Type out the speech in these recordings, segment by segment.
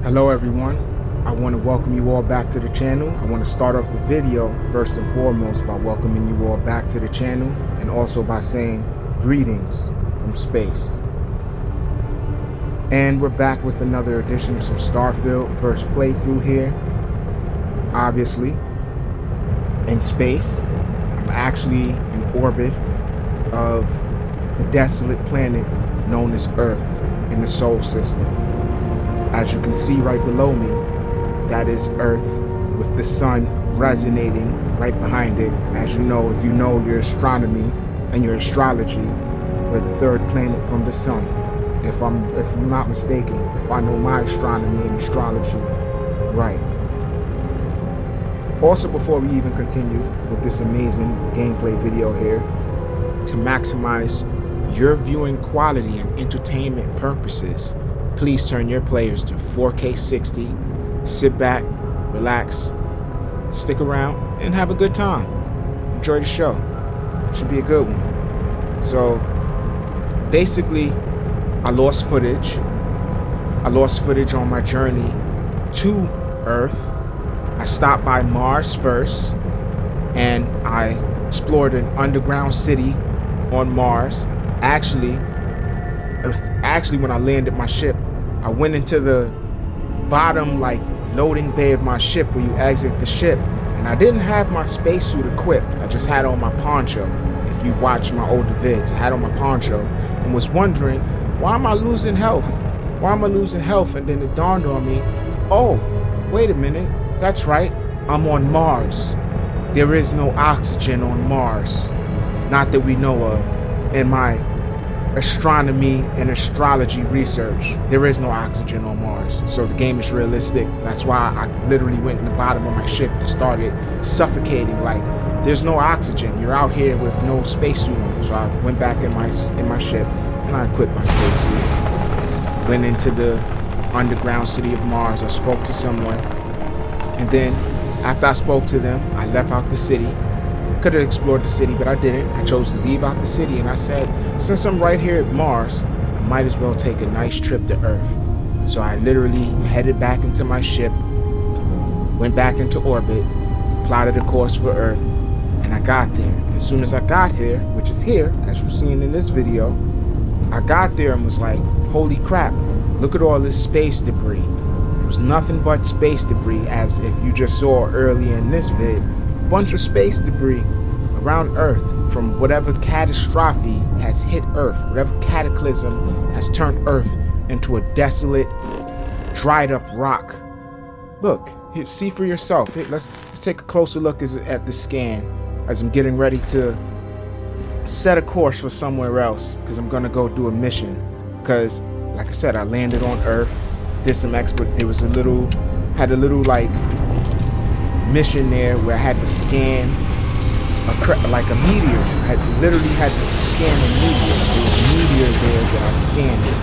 Hello everyone, I want to welcome you all back to the channel. I want to start off the video first and foremost by welcoming you all back to the channel and also by saying greetings from space. And we're back with another edition of some Starfield, first playthrough here. Obviously, in space, I'm actually in orbit of the desolate planet known as Earth in the solar system. As you can see right below me, that is Earth with the sun resonating right behind it. As you know, if you know your astronomy and your astrology, we're the third planet from the sun. If I'm not mistaken, if I know my astronomy and astrology right. Also, before we even continue with this amazing gameplay video here, to maximize your viewing quality and entertainment purposes, please turn your players to 4K 60, sit back, relax, stick around, and have a good time. Enjoy the show. Should be a good one. So, basically, I lost footage. I lost footage on my journey to Earth. I stopped by Mars first, and I explored an underground city on Mars. Actually, when I landed my ship, I went into the bottom loading bay of my ship where you exit the ship, and I didn't have my spacesuit equipped. I just had on my poncho. If you watch my older vids, I had on my poncho and was wondering, why am I losing health? Why am I losing health? And then it dawned on me, oh, wait a minute, that's right, I'm on Mars. There is no oxygen on Mars, not that we know of. In my astronomy and astrology research, there is no oxygen on Mars, so the game is realistic. That's why I literally went in the bottom of my ship and started suffocating. Like, there's no oxygen, you're out here with no spacesuit on. So I went back in my ship and I equipped my spacesuit, went into the underground city of Mars. I spoke to someone, and then after I spoke to them, I left out the city. Could have explored the city, but I didn't. I chose to leave out the city, and I said, since I'm right here at Mars, I might as well take a nice trip to Earth. So I literally headed back into my ship, went back into orbit, plotted a course for Earth, and I got there. As soon as I got here, which is here, as you've seen in this video, I got there and was like, holy crap, look at all this space debris. It was nothing but space debris, as if you just saw earlier in this vid. Bunch of space debris around Earth from whatever catastrophe has hit Earth, whatever cataclysm has turned Earth into a desolate, dried up rock. Look, here, see for yourself. Here, let's take a closer look at the scan as I'm getting ready to set a course for somewhere else, because I'm gonna go do a mission. Because, like I said, I landed on Earth, did some there was had a little mission there where I had to scan a meteor. I literally had to scan a meteor. There was a meteor there that I scanned it.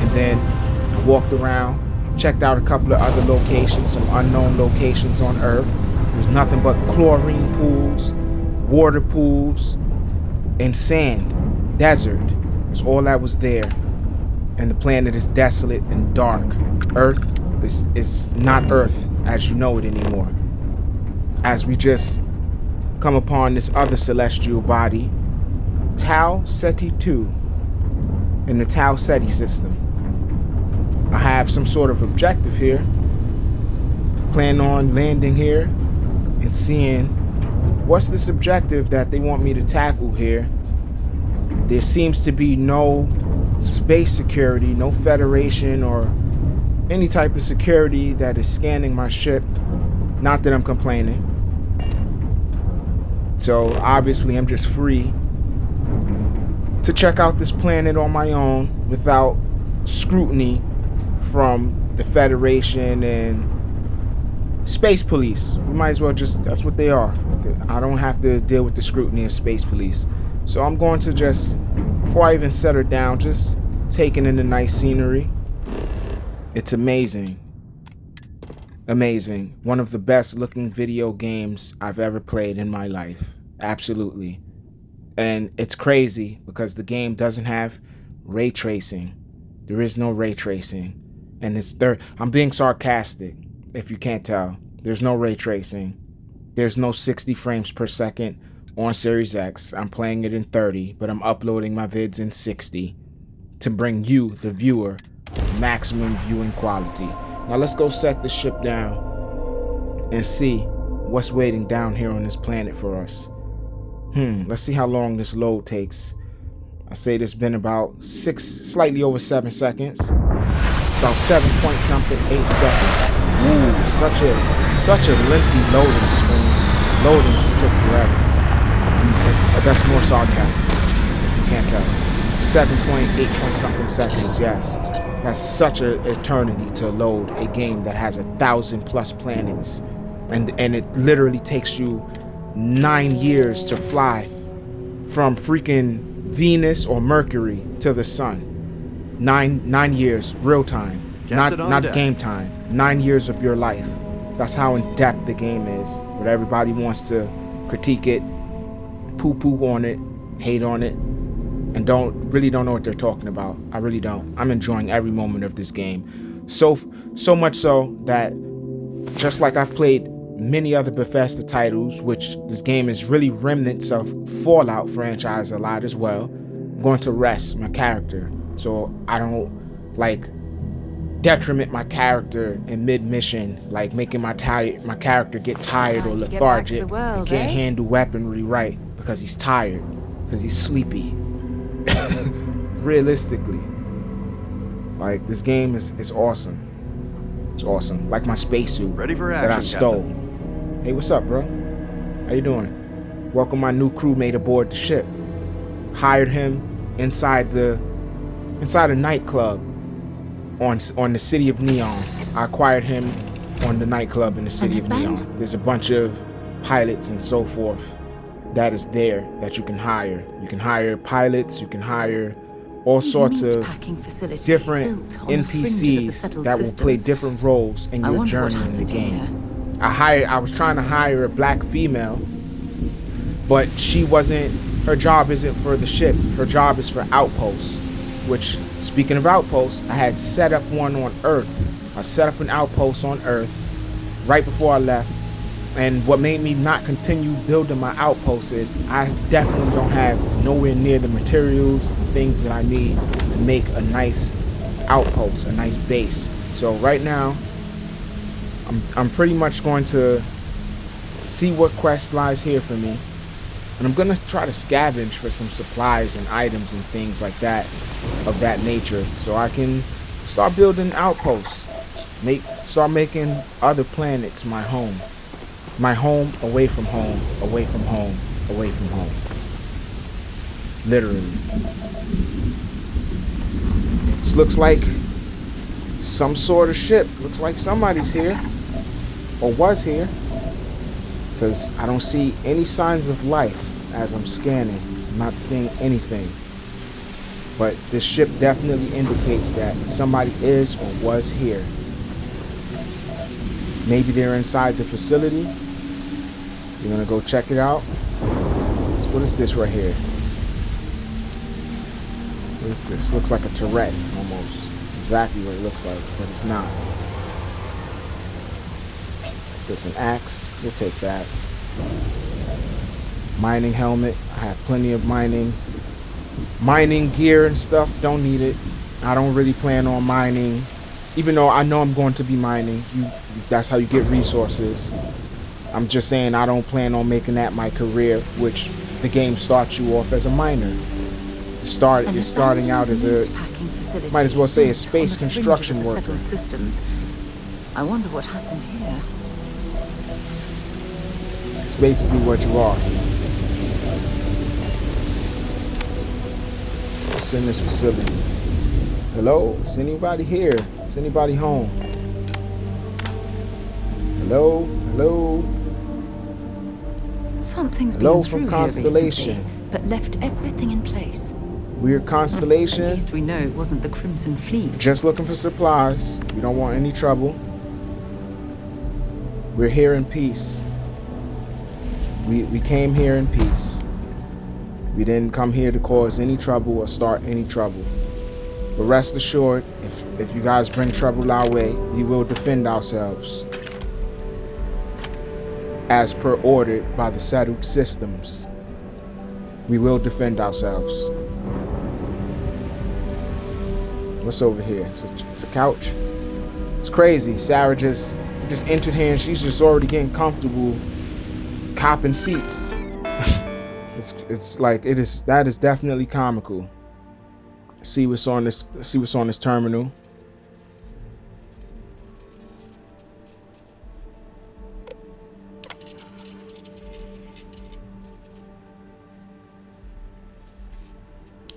And then I walked around, checked out a couple of other locations, some unknown locations on Earth. There was nothing but chlorine pools, water pools, and sand, desert. That's all that was there. And the planet is desolate and dark. Earth is not Earth as you know it anymore. As we just come upon this other celestial body, Tau Ceti II, in the Tau Ceti system. I have some sort of objective here. Plan on landing here and seeing what's this objective that they want me to tackle here. There seems to be no space security, no Federation or any type of security that is scanning my ship. Not that I'm complaining. So obviously I'm just free to check out this planet on my own without scrutiny from the Federation and space police. We might as well that's what they are. I don't have to deal with the scrutiny of space police. So I'm going to just, before I even set her down, just taking in the nice scenery. It's amazing. Amazing. One of the best looking video games I've ever played in my life. Absolutely. And it's crazy because the game doesn't have ray tracing. There is no ray tracing. And it's I'm being sarcastic, if you can't tell. There's no ray tracing. There's no 60 frames per second on Series X. I'm playing it in 30, but I'm uploading my vids in 60 to bring you, the viewer, maximum viewing quality. Now let's go set the ship down and see what's waiting down here on this planet for us. Let's see how long this load takes. I say it's been about slightly over 7 seconds. About 7 point something, 8 seconds. Ooh, such a lengthy loading screen. Loading just took forever. That's more sarcasm, if you can't tell. 7.8 point something seconds, yes. That's such an eternity to load a game that has 1,000+ planets. And it literally takes you 9 years to fly from freaking Venus or Mercury to the sun. 9 years, real time, not game time. 9 years of your life. That's how in depth the game is. But everybody wants to critique it, poo-poo on it, hate on it, and don't know what they're talking about. I really don't. I'm enjoying every moment of this game. So much so that just like I've played many other Bethesda titles, which this game is really remnants of Fallout franchise a lot as well, I'm going to rest my character so I don't like detriment my character in mid-mission, like making my character get tired or lethargic and can't handle weaponry right because he's tired, because he's sleepy. Realistically, like, this game is awesome. It's awesome. Like my spacesuit that I stole. Captain. Hey, what's up, bro? How you doing? Welcome my new crewmate aboard the ship. Hired him inside a nightclub on the City of Neon. I acquired him on the nightclub in the City of Neon. There's a bunch of pilots and so forth that is there that you can hire. You can hire pilots, you can hire all sorts of different NPCs that will play different roles in your journey in the game. I was trying to hire a black female, but her job isn't for the ship. Her job is for outposts, which, speaking of outposts, I had set up one on Earth. I set up an outpost on Earth right before I left. And what made me not continue building my outposts is I definitely don't have nowhere near the materials and things that I need to make a nice outpost, a nice base. So right now, I'm pretty much going to see what quest lies here for me. And I'm going to try to scavenge for some supplies and items and things like that, of that nature, so I can start building outposts. Start making other planets my home. My home away from home, away from home, away from home. Literally. This looks like some sort of ship. Looks like somebody's here. Or was here. Because I don't see any signs of life as I'm scanning. I'm not seeing anything. But this ship definitely indicates that somebody is or was here. Maybe they're inside the facility. You're gonna go check it out. So what is this right here? What is this? Looks like a turret almost. Exactly what it looks like, but it's not. Is this an axe? We'll take that. Mining helmet. I have plenty of mining gear and stuff. Don't need it. I don't really plan on mining, even though I know I'm going to be mining. That's how you get resources. I'm just saying I don't plan on making that my career, which the game starts you off as a miner. You're starting out as might as well say a space construction worker. I wonder what happened here. It's basically what you are. What's in this facility? Hello? Is anybody here? Is anybody home? Hello? Hello? Something's Hello been from through Constellation. Here recently, but left everything in place. Weird Constellation. At least we know it wasn't the Crimson Fleet. Just looking for supplies. We don't want any trouble. We're here in peace. We came here in peace. We didn't come here to cause any trouble or start any trouble. But rest assured, if you guys bring trouble our way, we will defend ourselves as per ordered by the settled systems. We will defend ourselves. What's over here? It's a couch. It's crazy. Sarah just entered here and she's just already getting comfortable copping seats. It's like that is definitely comical. See what's on this terminal.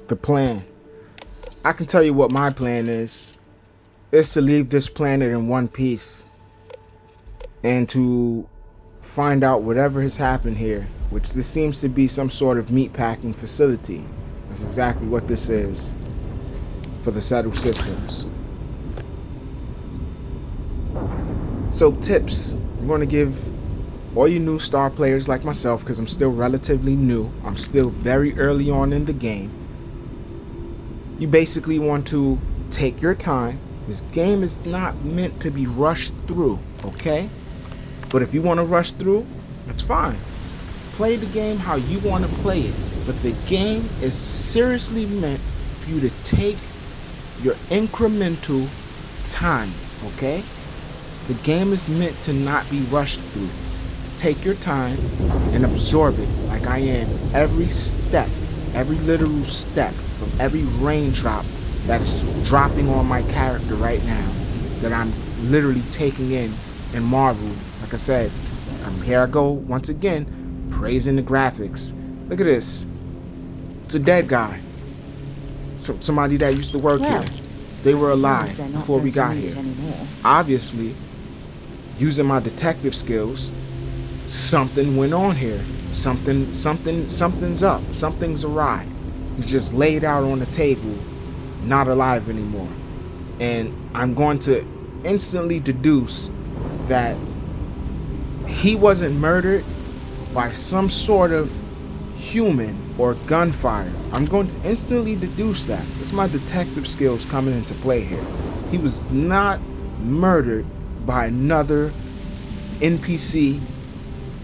The plan. I can tell you what my plan is. It's to leave this planet in one piece and to find out whatever has happened here, which this seems to be some sort of meatpacking facility. That's exactly what this is for the settled systems. So tips I'm going to give all you new star players like myself, because I'm still relatively new. I'm still very early on in the game. You basically want to take your time. This game is not meant to be rushed through, okay? But if you want to rush through, that's fine. Play the game how you want to play it. But the game is seriously meant for you to take your incremental time, okay? The game is meant to not be rushed through. Take your time and absorb it like I am. Every step, every literal step from every raindrop that is dropping on my character right now, that I'm literally taking in and marvel. Like I said, here I go once again, praising the graphics. Look at this. It's a dead guy. So somebody that used to work here. They were alive before we got here. Obviously, using my detective skills, something went on here. Something's up. Something's awry. He's just laid out on the table, not alive anymore. And I'm going to instantly deduce that he wasn't murdered by some sort of human or gunfire. I'm going to instantly deduce that. It's my detective skills coming into play here. He was not murdered by another NPC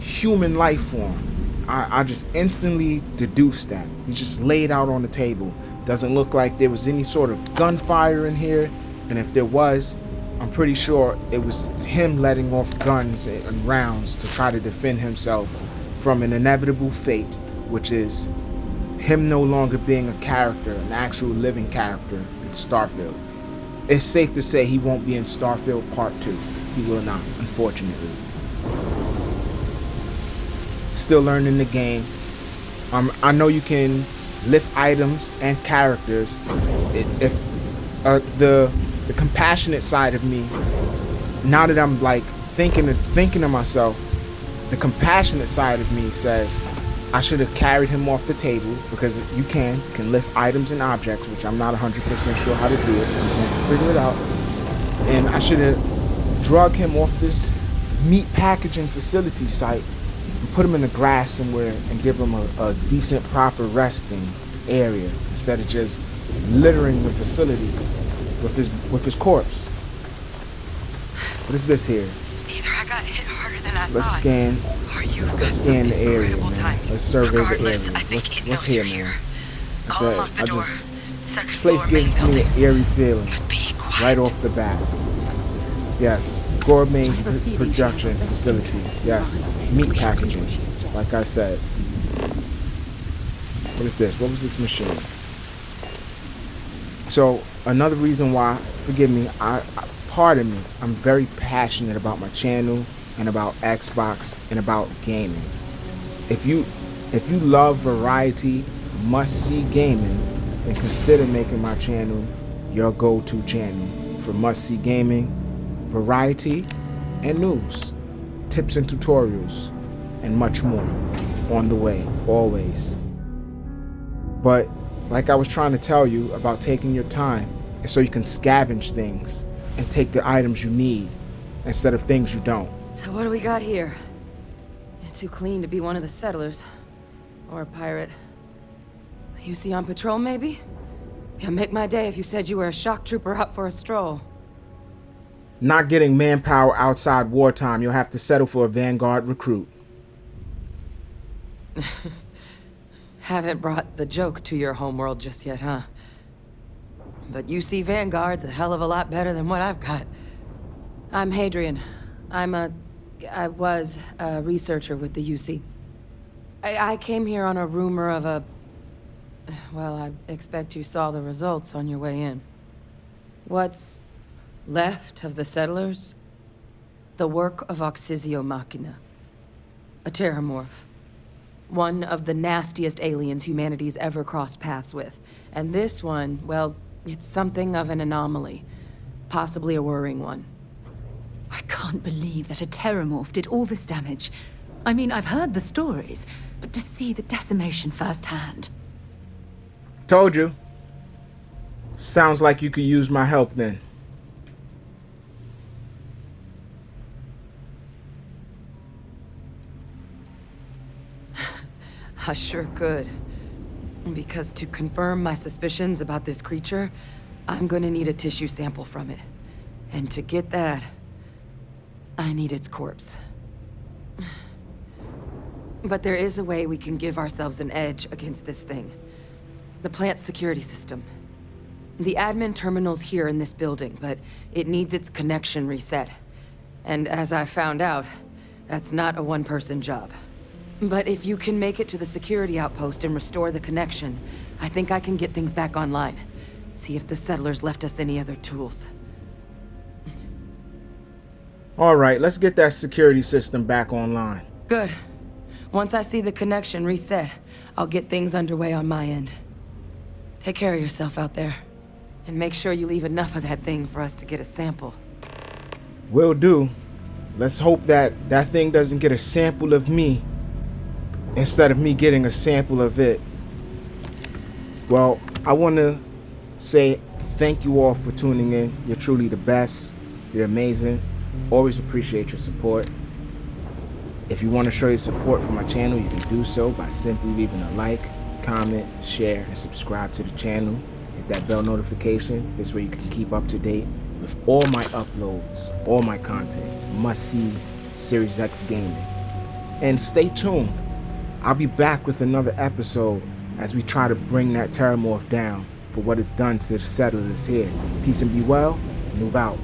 human life form. I just instantly deduced that. He just laid out on the table. Doesn't look like there was any sort of gunfire in here. And if there was, I'm pretty sure it was him letting off guns and rounds to try to defend himself from an inevitable fate, which is him no longer being a character, an actual living character in Starfield. It's safe to say he won't be in Starfield Part 2. He will not, unfortunately. Still learning the game. I know you can lift items and characters. If the compassionate side of me, now that I'm like thinking of myself, the compassionate side of me says I should have carried him off the table, because you can lift items and objects, which I'm not 100% sure how to do it. I'm going to figure it out. And I should have drug him off this meat packaging facility site and put him in the grass somewhere and give him a decent, proper resting area, instead of just littering the facility with his corpse. What is this here? Either I got hit harder than I Let's thought, scan. or you've got Let's scan the area, incredible man. timing. Let's survey the Regardless, area. I think it What's knows here, you're man? here. I I'll said, unlock the door. Second this place floor, main gives me an building. eerie feeling But be quiet. right off the bat. Yes, gourmet I have a feeling production she has the best facility. interests in Yes, mind. meat We should do packaging. what she suggests. Like I said. What is this? What was this machine? So another reason why, forgive me, pardon me, I'm very passionate about my channel and about Xbox and about gaming. If you love variety, must-see gaming, then consider making my channel your go-to channel for must-see gaming, variety, and news, tips and tutorials, and much more on the way, always. But like I was trying to tell you about taking your time, and so you can scavenge things and take the items you need instead of things you don't. So what do we got here? You're too clean to be one of the settlers. Or a pirate. You see on patrol, maybe? You'll make my day if you said you were a shock trooper out for a stroll. Not getting manpower outside wartime, you'll have to settle for a Vanguard recruit. Haven't brought the joke to your homeworld just yet, huh? But UC Vanguard's a hell of a lot better than what I've got. I'm Hadrian. I was a researcher with the UC. I came here on a rumor of a... Well, I expect you saw the results on your way in. What's left of the settlers? The work of Oxysio Machina. A terramorph. One of the nastiest aliens humanity's ever crossed paths with. And this one, well, it's something of an anomaly. Possibly a worrying one. I can't believe that a terramorph did all this damage. I mean, I've heard the stories, but to see the decimation firsthand. Told you. Sounds like you could use my help then. I sure could. Because to confirm my suspicions about this creature, I'm gonna need a tissue sample from it. And to get that, I need its corpse. But there is a way we can give ourselves an edge against this thing. The plant's security system. The admin terminal's here in this building, but it needs its connection reset. And as I found out, that's not a one-person job. But if you can make it to the security outpost and restore the connection, I think I can get things back online. See if the settlers left us any other tools. All right, let's get that security system back online. Good. Once I see the connection reset, I'll get things underway on my end. Take care of yourself out there. And make sure you leave enough of that thing for us to get a sample. Will do. Let's hope that that thing doesn't get a sample of me instead of me getting a sample of it. Well, I want to say thank you all for tuning in. You're truly the best. You're amazing. Always appreciate your support. If you want to show your support for my channel, you can do so by simply leaving a like, comment, share, and subscribe to the channel. Hit that bell notification. This way you can keep up to date with all my uploads, all my content, must-see Series X gaming. And stay tuned. I'll be back with another episode as we try to bring that terramorph down for what it's done to the settlers here. Peace and be well. Noob out.